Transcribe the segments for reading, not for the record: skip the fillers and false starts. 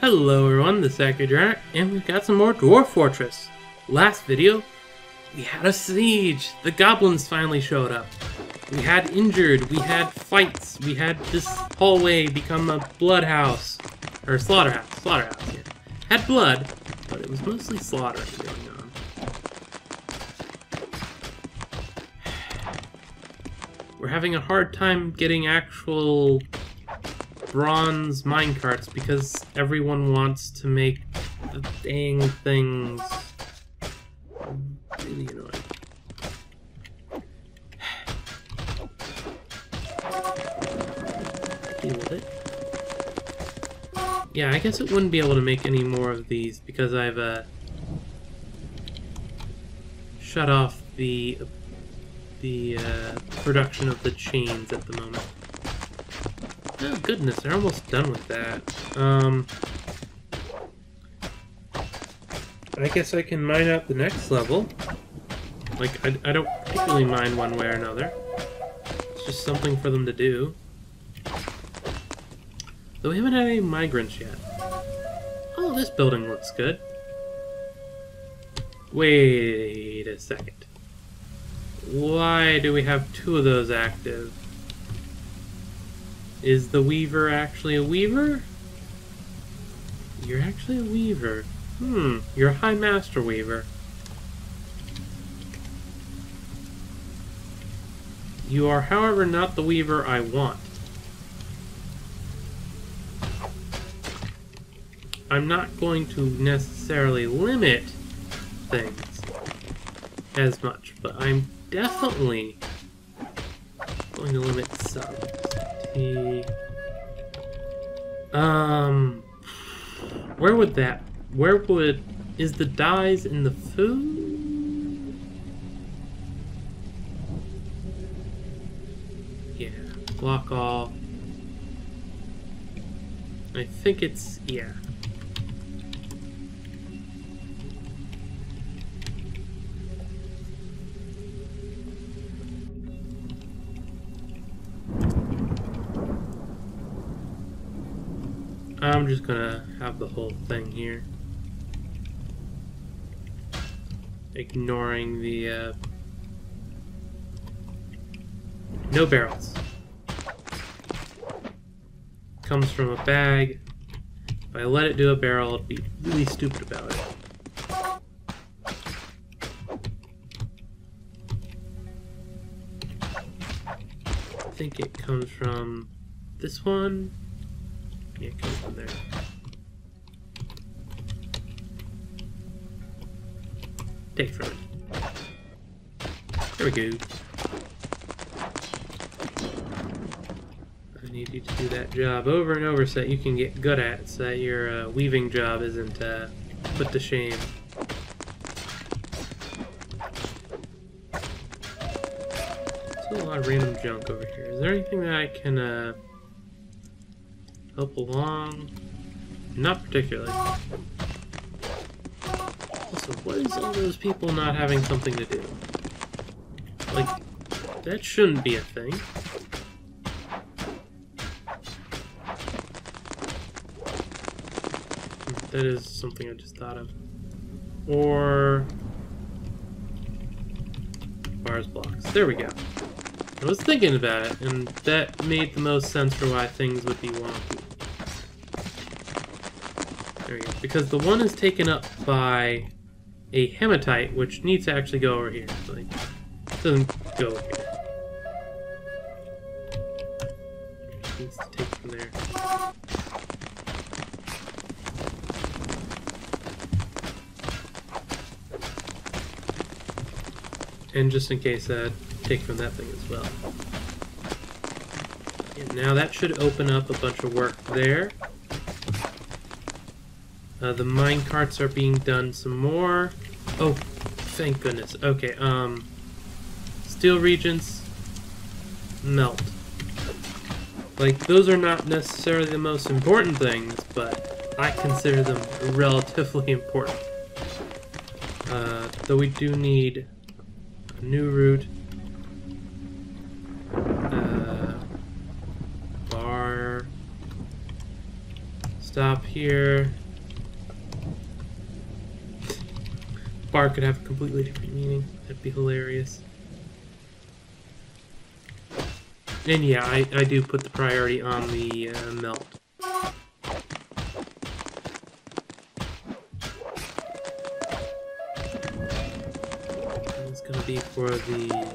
Hello everyone, this is Akhier, and we've got some more Dwarf Fortress. Last video, we had a siege. The goblins finally showed up. We had injured, we had fights, we had this hallway become a blood house. Or slaughterhouse, yeah. Had blood, but it was mostly slaughtering going on. We're having a hard time getting actual bronze minecarts because everyone wants to make the dang things really annoying. Deal with it. Yeah, I guess it wouldn't be able to make any more of these because I've shut off the production of the chains at the moment. Oh goodness, they're almost done with that. I guess I can mine out the next level. Like, I don't particularly mine one way or another. It's just something for them to do. Though we haven't had any migrants yet. Oh, this building looks good. Wait a second. Why do we have two of those active? Is the weaver actually a weaver? You're actually a weaver. You're a high master weaver. You are, however, not the weaver I want. I'm not going to necessarily limit things as much, but I'm definitely going to limit some. Is the dyes in the food? Yeah, block all. I think it's, yeah. I'm just gonna have the whole thing here. Ignoring the, no barrels. Comes from a bag. If I let it do a barrel, I'd be really stupid about it. I think it comes from this one. Yeah, it comes from there. Take from it. There we go. I need you to do that job over and over so that you can get good at it, so that your weaving job isn't put to shame. There's a lot of random junk over here. Is there anything that I can help along? Not particularly. Also, what is all those people not having something to do? Like, that shouldn't be a thing. That is something I just thought of. Or bars blocks. There we go. I was thinking about it, and that made the most sense for why things would be wonky. There we go. Because the one is taken up by a hematite, which needs to actually go over here. Like, it doesn't go over here. It needs to take from there. And just in case, take from that thing as well. And now that should open up a bunch of work there. The mine carts are being done some more. Oh, thank goodness. Okay, steel regents, melt. Like, those are not necessarily the most important things, but I consider them relatively important. Though we do need a new route. Stop here. Bar could have a completely different meaning. That'd be hilarious. And yeah, I do put the priority on the melt. It's gonna be for the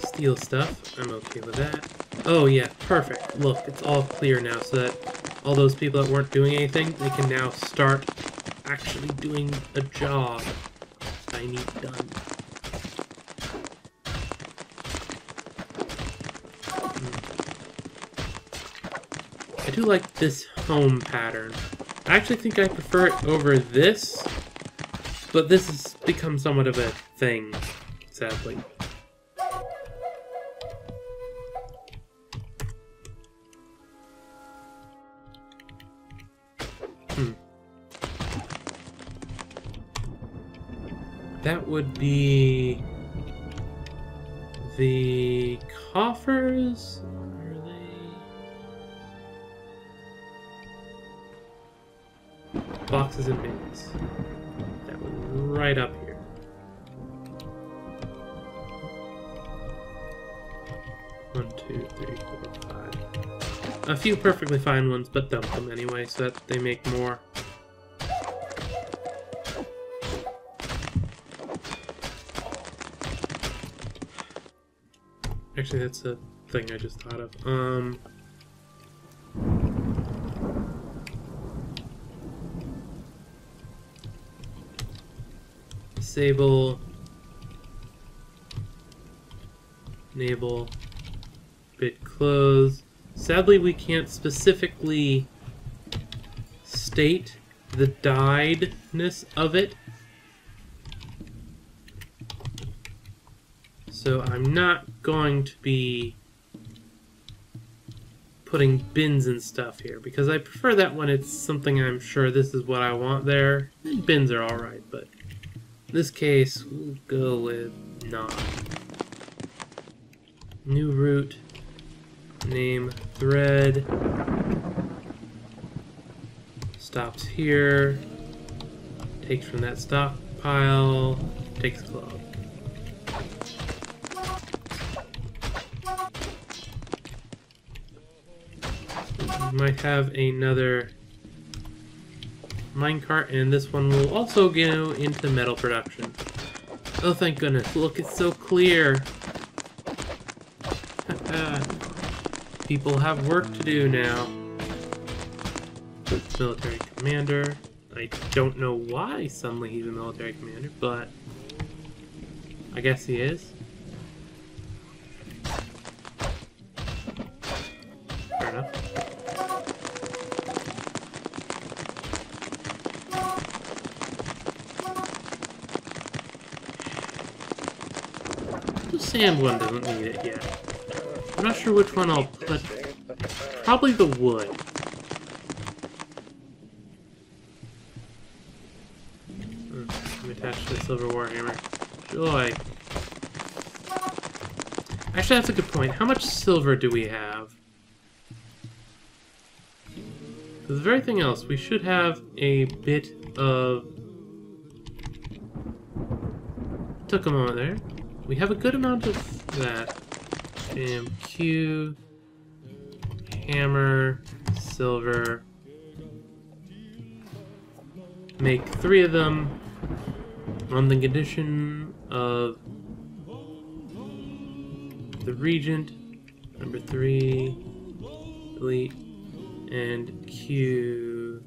steel stuff. I'm okay with that. Oh yeah, perfect. Look, it's all clear now, so that all those people that weren't doing anything, they can now start actually doing a job I need done. I do like this home pattern. I actually think I prefer it over this, but this has become somewhat of a thing, sadly. That would be the coffers. Are they boxes and bins? That was right up here. One, two, three, four, five. A few perfectly fine ones, but dump them anyway, so that they make more. Actually, that's a thing I just thought of. Disable. Enable. Bit close. Sadly, we can't specifically state the dyedness of it. So I'm not going to be putting bins and stuff here, because I prefer that when it's something I'm sure this is what I want there. And bins are alright, but in this case, we'll go with not. New root, name thread, stops here, takes from that stockpile, takes club. Might have another minecart, and this one will also go into metal production. Oh, thank goodness. Look, it's so clear. People have work to do now. Military commander. I don't know why suddenly he's a military commander, but I guess he is. Fair enough. The sand one doesn't need it yet. I'm not sure which one I'll put. Probably the wood. Let me attach to the silver warhammer. Joy. Actually, that's a good point. How much silver do we have? For the very thing else, we should have a bit of... Took a moment there. We have a good amount of that. Q, hammer, silver. Make 3 of them on the condition of the Regent, number 3, delete, and Q,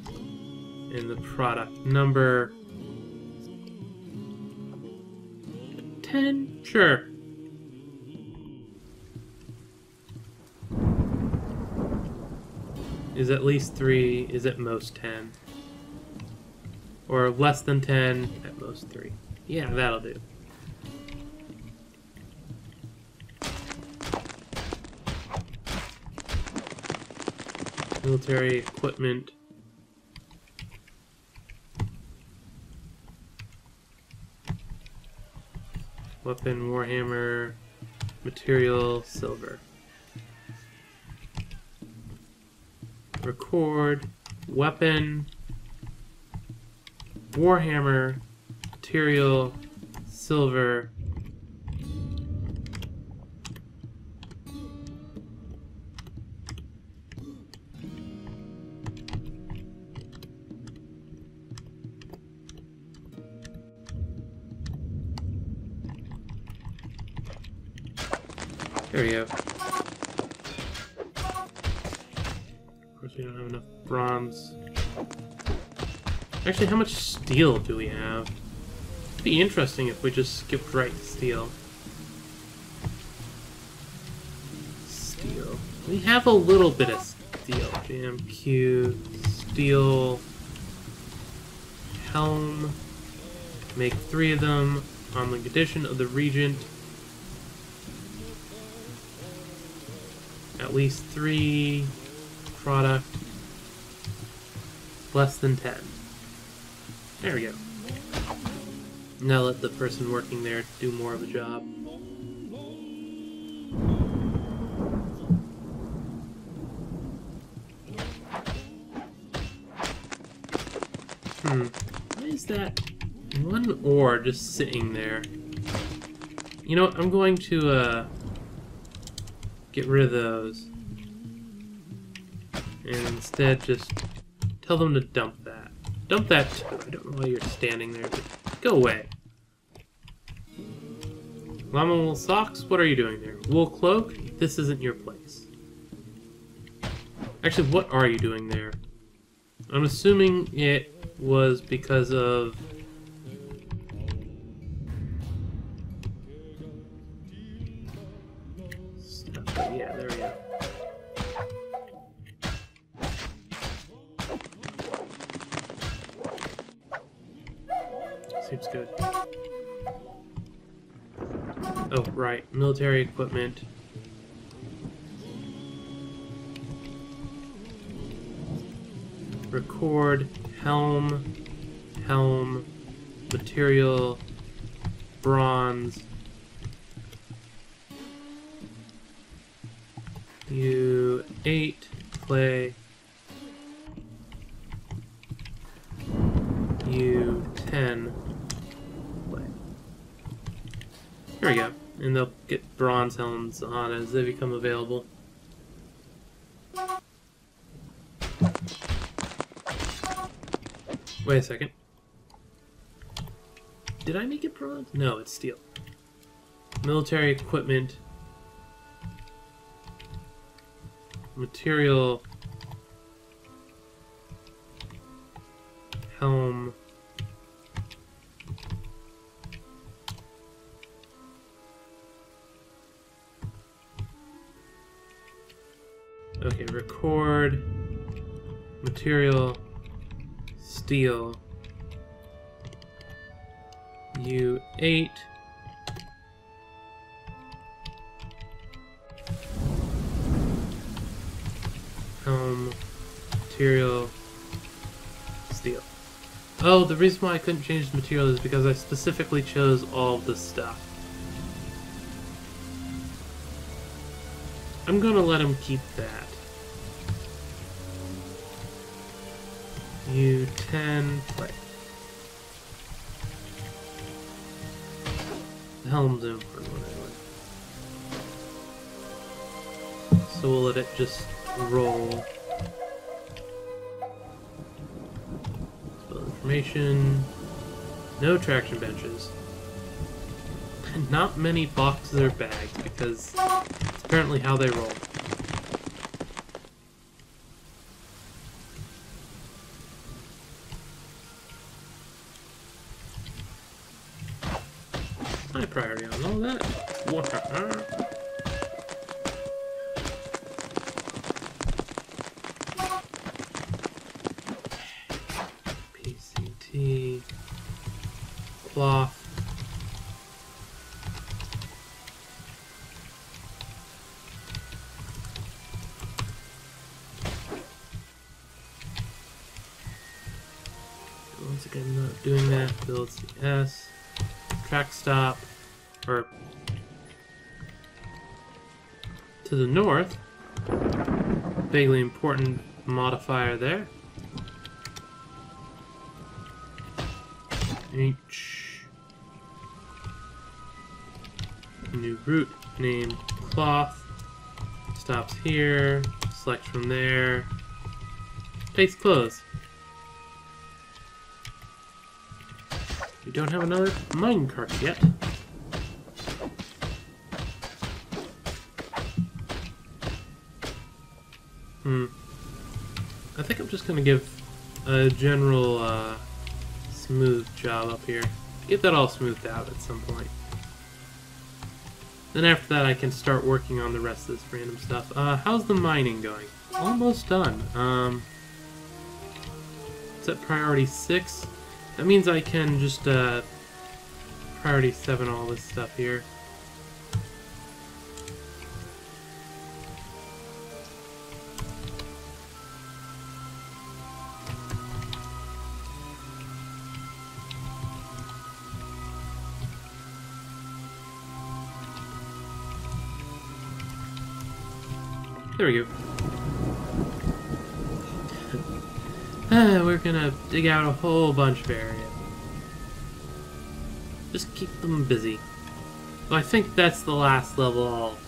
and the product number 10? Sure. Is at least 3, is at most 10. Or less than 10, at most 3. Yeah, that'll do. Military equipment. Weapon, warhammer, material, silver. record, weapon, warhammer, material, silver. There we go. Of course, we don't have enough bronze. Actually, how much steel do we have? It'd be interesting if we just skipped right to steel. Steel. We have a little bit of steel. JMQ, steel, helm. Make 3 of them on the condition of the Regent. At least 3 product. Less than 10. There we go. Now let the person working there do more of a job. Why is that one ore just sitting there? You know what, I'm going to get rid of those. And instead just tell them to dump that. Dump that too. I don't know why you're standing there, but go away. Llama wool socks, what are you doing there? Wool cloak, this isn't your place. Actually, what are you doing there? I'm assuming it was because of... Yeah, there we go. Seems good. Oh, right. Military equipment. Record, helm, material, bronze. U8, clay. U10, clay. There we go. And they'll get bronze helms on as they become available. Wait a second. Did I make it bronze? No, it's steel. Military equipment. Material. Helm. Okay, record. Material. Steel. U8. Helm. Material. Steel. Oh, the reason why I couldn't change the material is because I specifically chose all of this stuff. I'm gonna let him keep that. U10, play. The helm's important one anyway. So we'll let it just roll. Spell information. No traction benches. Not many boxes or bags because it's apparently how they roll. High priority on all that. PCT. Cloth. Once again, not doing that. Builds the S. Track stop, or to the north, vaguely important modifier there. H. New root named cloth. Stops here. Select from there. Takes clothes. We don't have another minecart yet. I think I'm just gonna give a general smooth job up here. Get that all smoothed out at some point. Then after that I can start working on the rest of this random stuff. How's the mining going? Almost done. It's at priority 6. That means I can just priority 7 all this stuff here. There we go. We're gonna dig out a whole bunch of area. Just keep them busy. Well, I think that's the last level I'll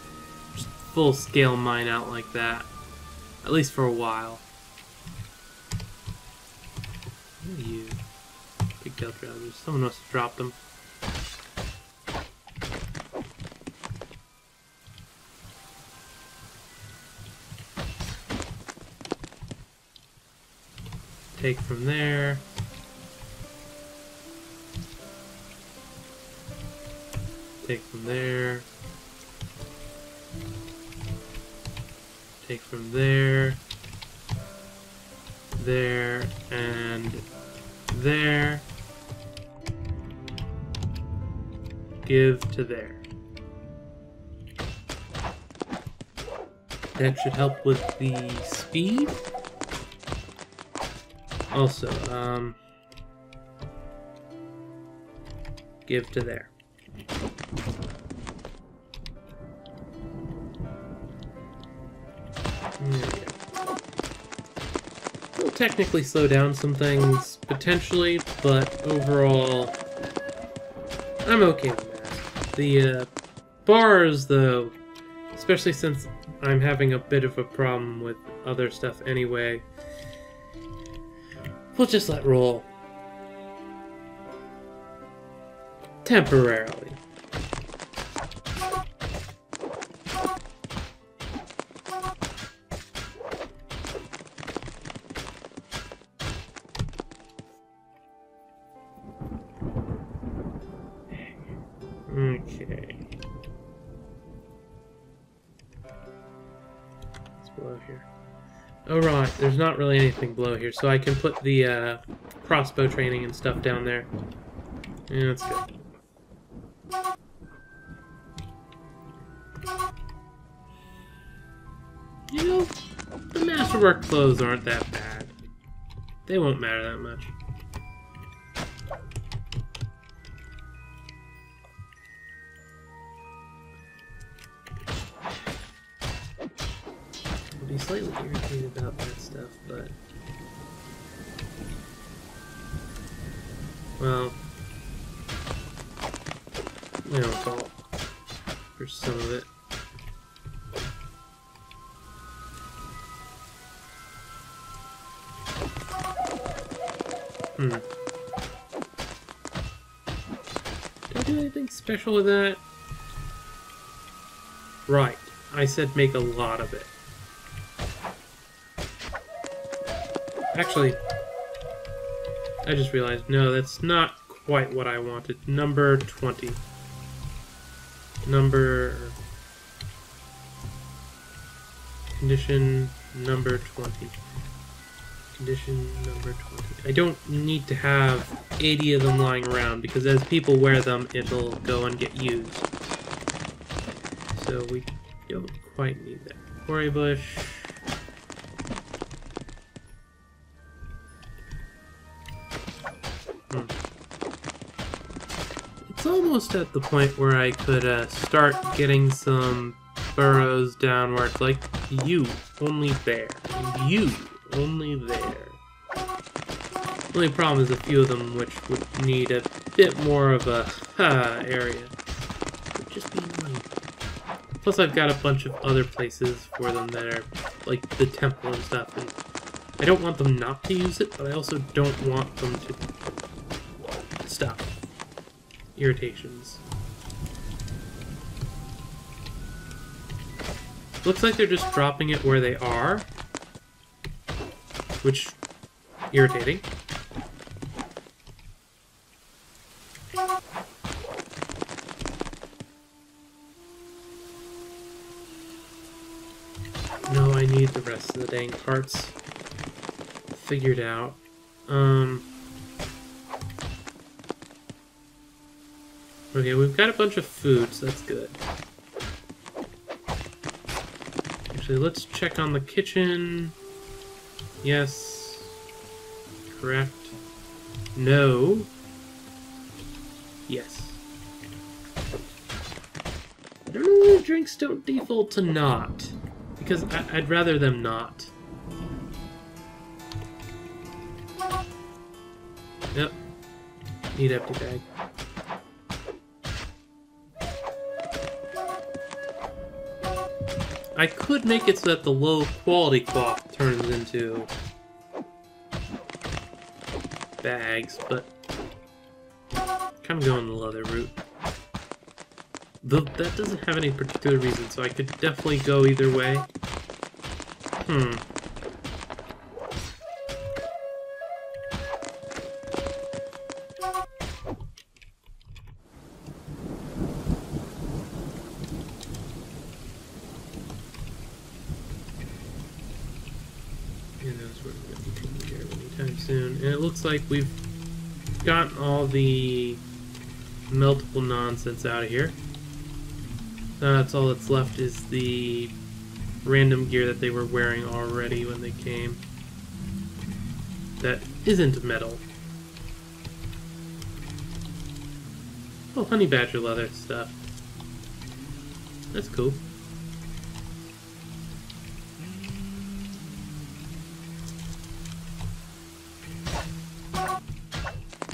just full-scale mine out like that. At least for a while. What are you? Pigtail trousers. Someone must have dropped them. Take from there. Take from there. Take from there. There and there. Give to there. That should help with the speed. Also, give to there. There we go. We'll technically slow down some things, potentially, but overall, I'm okay with that. The bars, though, especially since I'm having a bit of a problem with other stuff anyway, we'll just let roll. Temporarily. Okay. What's below here? Oh right, there's not really anything below here, so I can put the crossbow training and stuff down there. Yeah, that's good. You know, the masterwork clothes aren't that bad. They won't matter that much. I'll be slightly irritated about that stuff, but... well... we don't fault for some of it. Did I do anything special with that? Right. I said make a lot of it. Actually, I just realized, no, that's not quite what I wanted. Number 20. Number... condition number 20. Condition number 20. I don't need to have 80 of them lying around, because as people wear them, it'll go and get used. So we don't quite need that. Quarry bush. It's almost at the point where I could start getting some burrows down where it's like, you, only bear. You, only there. The only problem is a few of them which would need a bit more of a area. Would just be annoying. Plus I've got a bunch of other places for them that are like the temple and stuff, and I don't want them not to use it, but I also don't want them to stop. Irritations. Looks like they're just dropping it where they are, which irritating. No, I need the rest of the dang parts figured out. Okay, we've got a bunch of food, so that's good. Actually, let's check on the kitchen. Yes. Correct. No. Yes. I don't know why drinks don't default to not. Because I'd rather them not. Yep. Need empty bag. I could make it so that the low quality cloth turns into bags, but kind of going the leather route. Though that doesn't have any particular reason, so I could definitely go either way. Soon. And it looks like we've gotten all the meltable nonsense out of here. That's all that's left is the random gear that they were wearing already when they came. That isn't metal. Oh, honey badger leather stuff. That's cool.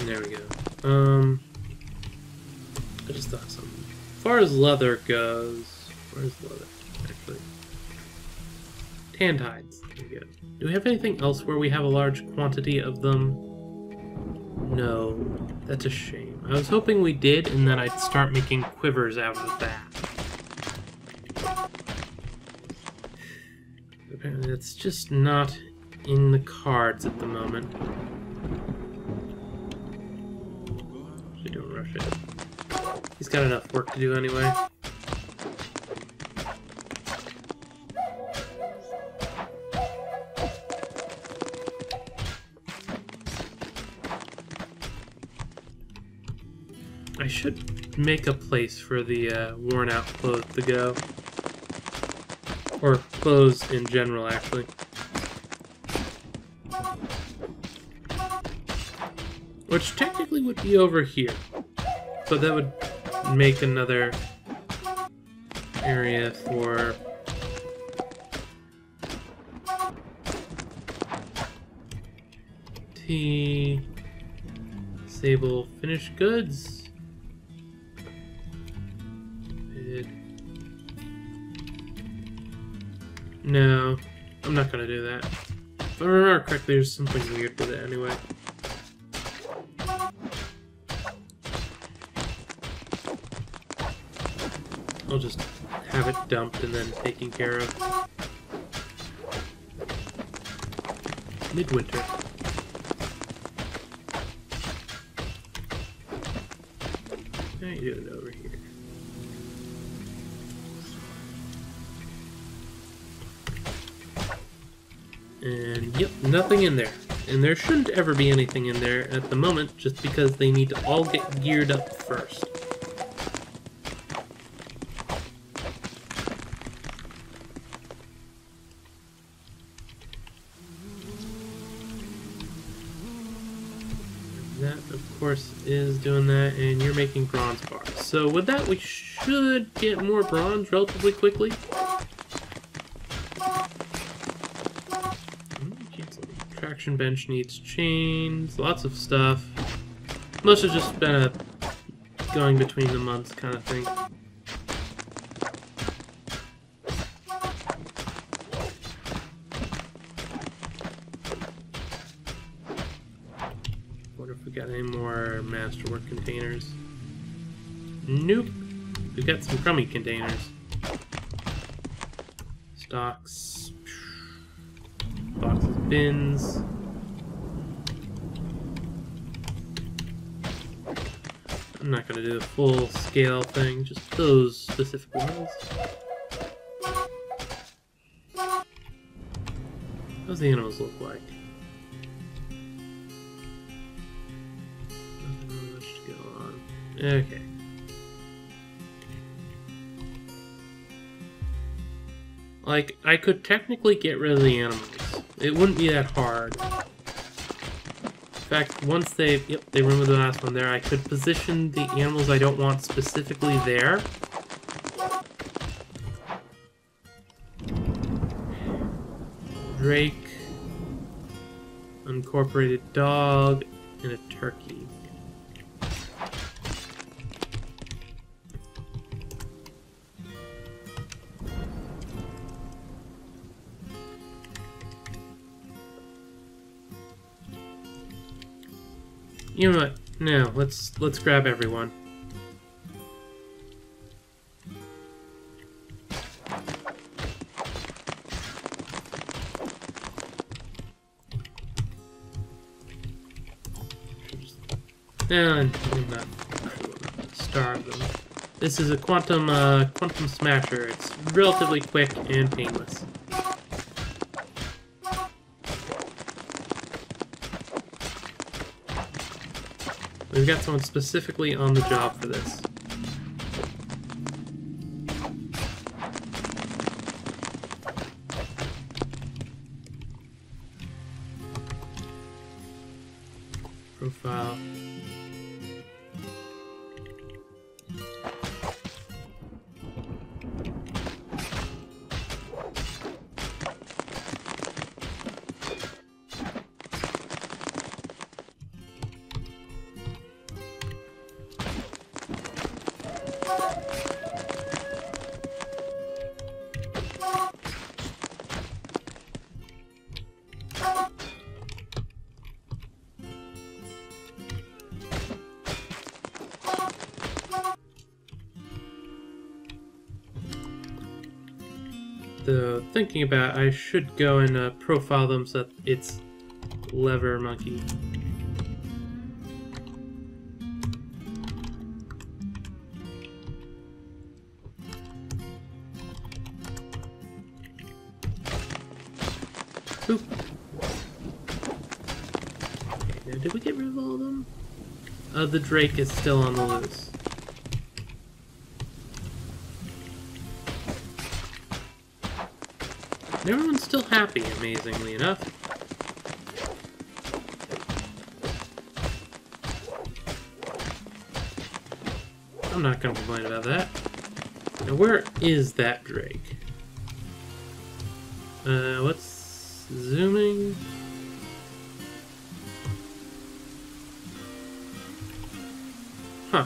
There we go. I just thought something. As far as leather goes, where's leather? Actually, tanned hides. There we go. Do we have anything else where we have a large quantity of them? No, that's a shame. I was hoping we did, and then I'd start making quivers out of that. Apparently, that's just not in the cards at the moment. Don't rush it. He's got enough work to do anyway. I should make a place for the worn out clothes to go. Or clothes in general, actually. Which technically would be over here. So that would make another area for tea, sable finished goods. No, I'm not gonna do that. If I remember correctly, there's something weird with it anyway. I'll just have it dumped and then taken care of. Midwinter. How you doing over here? And yep, nothing in there. And there shouldn't ever be anything in there at the moment, just because they need to all get geared up first. That, of course, is doing that, and you're making bronze bars. So with that, we should get more bronze relatively quickly. Can't Traction bench needs chains, lots of stuff. Must have just been a going between the months kind of thing. Wonder if we got any more masterwork containers. Nope. We've got some crummy containers. Stocks. Boxes, bins. I'm not going to do the full scale thing, just those specific ones. What do the animals look like? Nothing much to go on. Okay. Like, I could technically get rid of the animals. It wouldn't be that hard. In fact, once they removed the last one there, I could position the animals I don't want specifically there. Drake, unincorporated dog, and a turkey. You know what? No, let's grab everyone. And I'm not starve them. This is a quantum smasher. It's relatively quick and painless. We've got someone specifically on the job for this. Profile. So, thinking about, I should go and profile them so that it's lever monkey. Oop. Okay, now did we get rid of all of them? The Drake is still on the loose. Everyone's still happy, amazingly enough. I'm not gonna complain about that. Now, where is that Drake? What's zooming? Huh.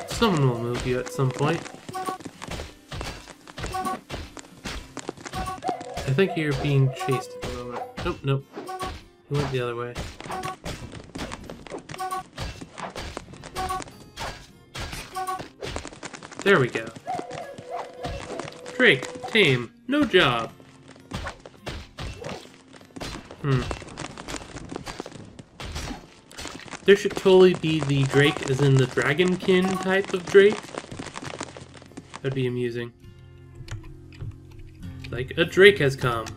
Someone will move you at some point. I think you're being chased at the moment. Nope, nope. He went the other way. There we go. Drake, tame, no job. There should totally be the Drake as in the Dragonkin type of Drake. That'd be amusing. Like, a Drake has come.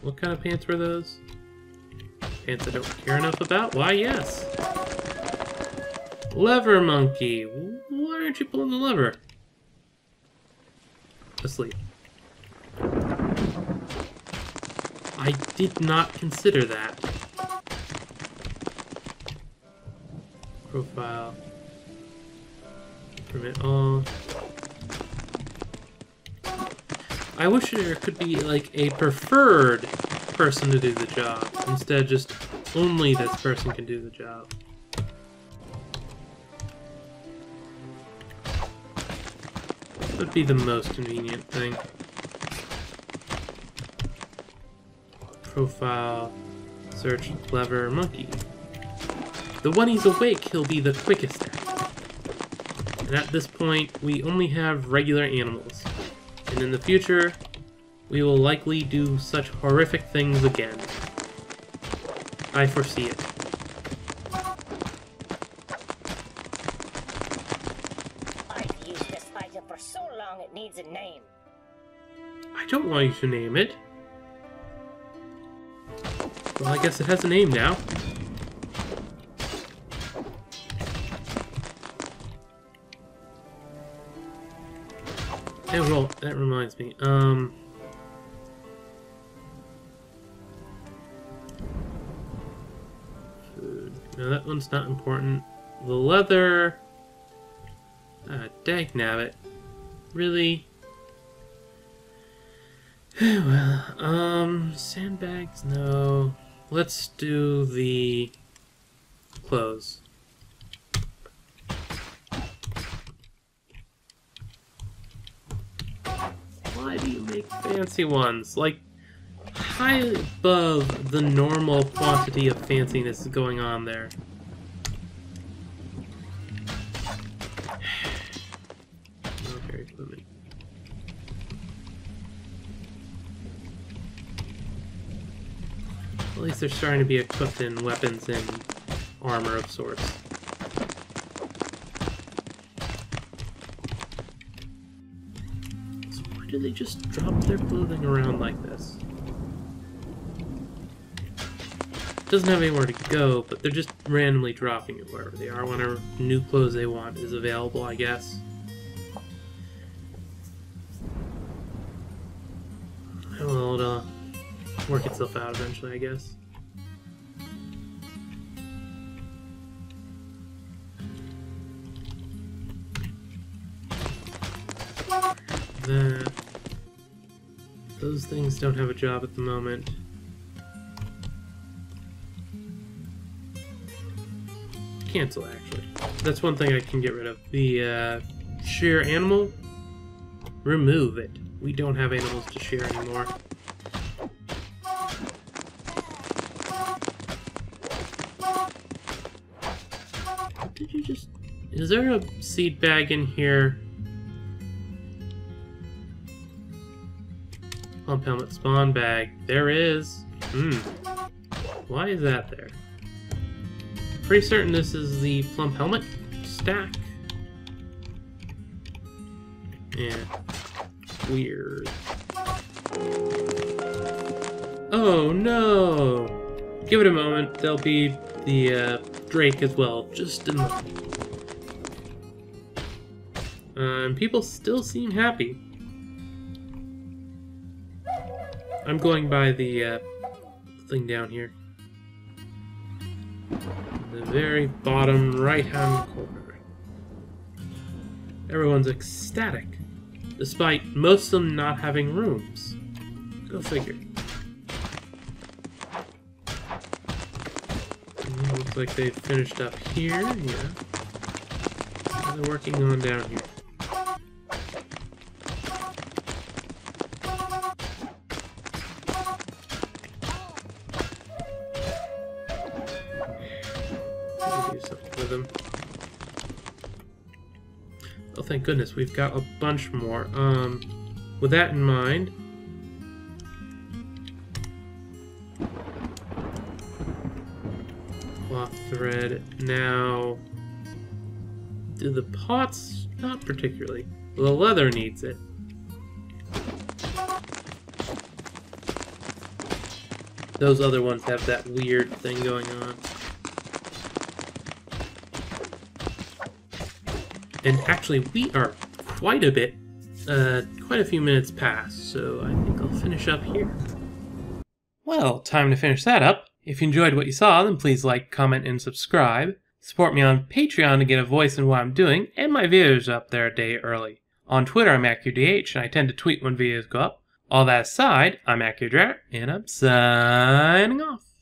What kind of pants were those? Pants I don't care enough about? Why, yes. Lever monkey. Why aren't you pulling the lever? Asleep. I did not consider that. Profile. Permit all. I wish there could be like a preferred person to do the job. Instead, just only this person can do the job. That would be the most convenient thing. Profile. Search clever monkey. When he's awake, he'll be the quickest at it. And at this point, we only have regular animals. And in the future, we will likely do such horrific things again. I foresee it. I've used this item for so long it needs a name. I don't want you to name it. Well, I guess it has a name now. That reminds me, food. No, that one's not important. The leather... dagnabbit. Really? Well, sandbags, no. Let's do the clothes. Why do you make fancy ones? Like, high above the normal quantity of fanciness going on there. Military equipment. At least they're starting to be equipped in weapons and armor of sorts. So why do they just drop their clothing around like this? It doesn't have anywhere to go, but they're just randomly dropping it wherever they are, whenever new clothes they want is available, I guess. Well, it'll work itself out eventually, I guess. Those things don't have a job at the moment. Cancel, actually. That's one thing I can get rid of. The shear animal, remove it. We don't have animals to shear anymore. Did you just... Is there a seed bag in here? Plump helmet spawn bag. There is. Why is that there? Pretty certain this is the plump helmet stack. Yeah. Weird. Oh no! Give it a moment. There'll be the Drake as well. Just a moment. People still seem happy. I'm going by the thing down here. The very bottom right-hand corner. Everyone's ecstatic, despite most of them not having rooms. Go figure. Looks like they've finished up here, yeah. And they're working on down here. With them. Oh, thank goodness, we've got a bunch more. With that in mind, cloth thread. Now, do the pots? Not particularly. Well, the leather needs it. Those other ones have that weird thing going on. And actually, we are quite a few minutes past, so I think I'll finish up here. Well, time to finish that up. If you enjoyed what you saw, then please like, comment, and subscribe. Support me on Patreon to get a voice in what I'm doing, and my videos are up there a day early. On Twitter, I'm AkhierDH, and I tend to tweet when videos go up. All that aside, I'm Akhier, and I'm signing off.